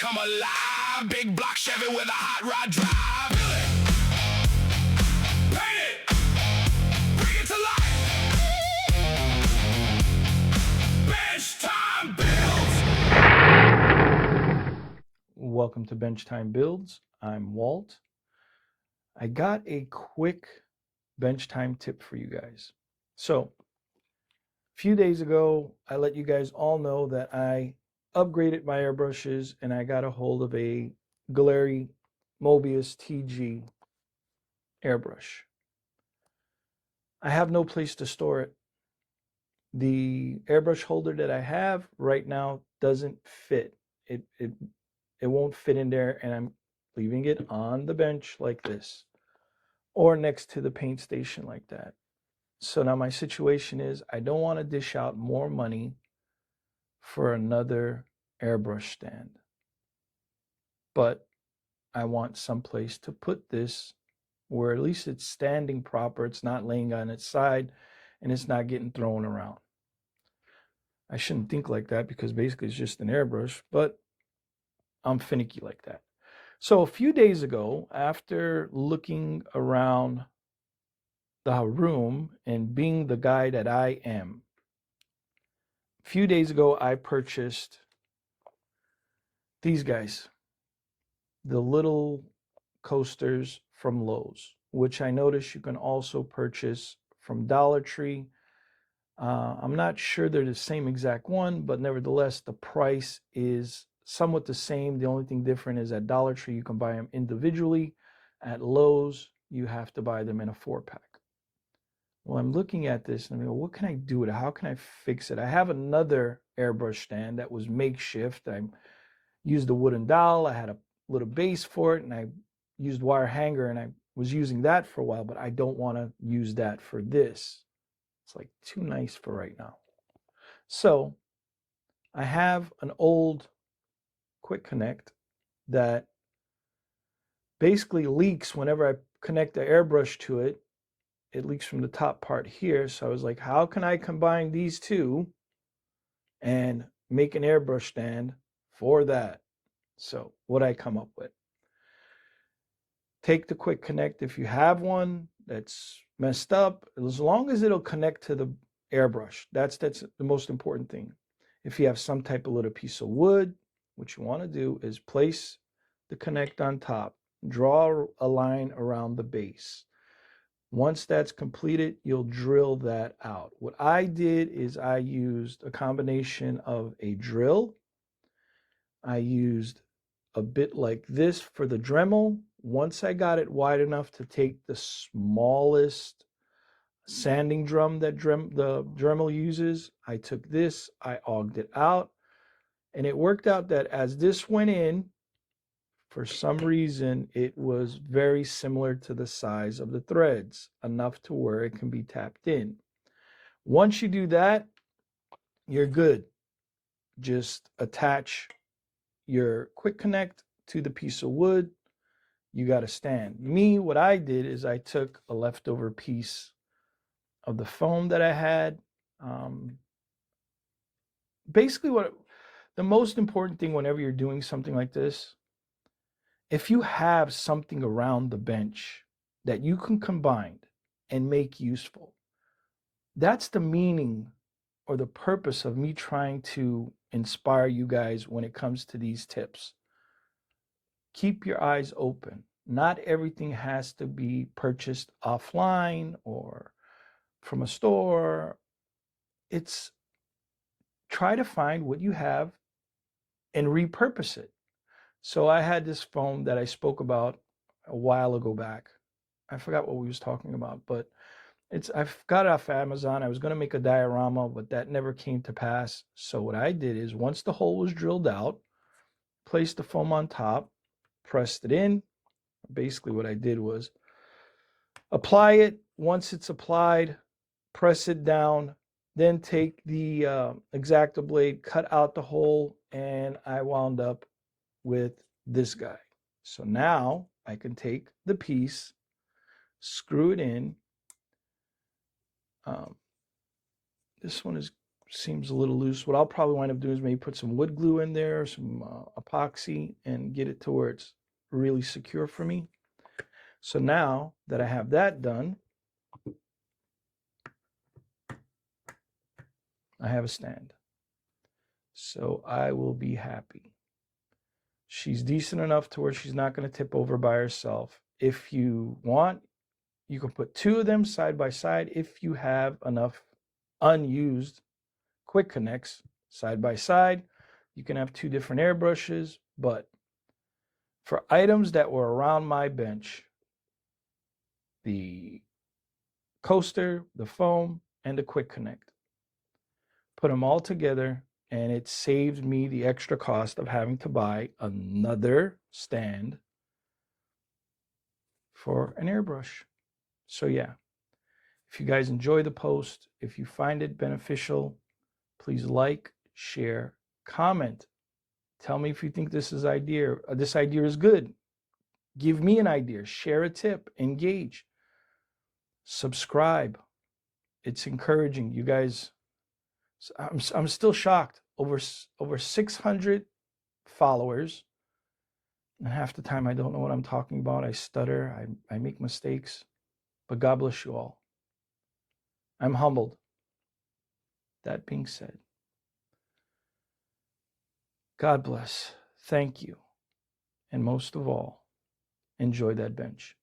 come alive. Big block Chevy with a hot rod drive. Paint it, bring it to life. Bench Time Builds. Welcome to Bench Time Builds. I'm Walt. I got a quick bench time tip for you guys. So, a few days ago, I let you guys all know that I upgraded my airbrushes and I got a hold of a Galeri Mobius TG airbrush. I have no place to store it. The airbrush holder that I have right now doesn't fit. It won't fit in there, and I'm leaving it on the bench like this or next to the paint station like that. So now my situation is I don't want to dish out more money for another airbrush stand, but I want some place to put this where at least it's standing proper, it's not laying on its side, and it's not getting thrown around. I shouldn't think like that because basically it's just an airbrush, but I'm finicky like that. So a few days ago, after looking around the room and being the guy that I am, a few days ago I purchased these guys, the little coasters from Lowe's, which I noticed you can also purchase from Dollar Tree. I'm not sure they're the same exact one, but nevertheless, the price is somewhat the same. The only thing different is at Dollar Tree, you can buy them individually. At Lowe's, you have to buy them in a 4-pack. Well, I'm looking at this and I go, what can I do with it? How can I fix it? I have another airbrush stand that was makeshift. I used a wooden dowel. I had a little base for it, and I used wire hanger, and I was using that for a while, but I don't want to use that for this. It's like too nice for right now. So I have an old quick connect that basically leaks whenever I connect the airbrush to it. It leaks from the top part here. So I was like, how can I combine these two and make an airbrush stand for that? So what I come up with. Take the quick connect if you have one that's messed up, as long as it'll connect to the airbrush. That's the most important thing. If you have some type of little piece of wood, what you want to do is place the connect on top, draw a line around the base. Once that's completed, you'll drill that out. What I did is I used a combination of a drill. I used a bit like this for the Dremel. Once I got it wide enough to take the smallest sanding drum that the Dremel uses, I took this, I auged it out, and it worked out that as this went in, for some reason, it was very similar to the size of the threads, enough to where it can be tapped in. Once you do that, you're good. Just attach your quick connect to the piece of wood. You got to stand. Me, what I did is I took a leftover piece of the foam that I had. Basically, the most important thing whenever you're doing something like this, if you have something around the bench that you can combine and make useful, that's the meaning or the purpose of me trying to inspire you guys when it comes to these tips. Keep your eyes open. Not everything has to be purchased offline or from a store. It's try to find what you have and repurpose it. So I had this foam that I spoke about a while ago back. I forgot what we was talking about, but I've got it off Amazon. I was going to make a diorama, but that never came to pass. So what I did is once the hole was drilled out, placed the foam on top, pressed it in. Basically what I did was apply it. Once it's applied, press it down, then take the X-Acto blade, cut out the hole, and I wound up with this guy. So now I can take the piece, screw it in. This one is seems a little loose. What I'll probably wind up doing is maybe put some wood glue in there, some epoxy, and get it to where it's really secure for me. So now that I have that done, I have a stand. So I will be happy. She's decent enough to where she's not going to tip over by herself. If you want, you can put two of them side by side if you have enough unused quick connects side by side. You can have two different airbrushes, but for items that were around my bench, the coaster, the foam, and the quick connect, put them all together, and it saved me the extra cost of having to buy another stand for an airbrush. So yeah, if you guys enjoy the post, if you find it beneficial, please like, share, comment. Tell me if you think this idea is good. Give me an idea, share a tip, engage, subscribe. It's encouraging. You guys, I'm still shocked. Over 600 followers, and half the time I don't know what I'm talking about. I stutter, I make mistakes, but God bless you all. I'm humbled. That being said, God bless. Thank you. And most of all, enjoy that bench.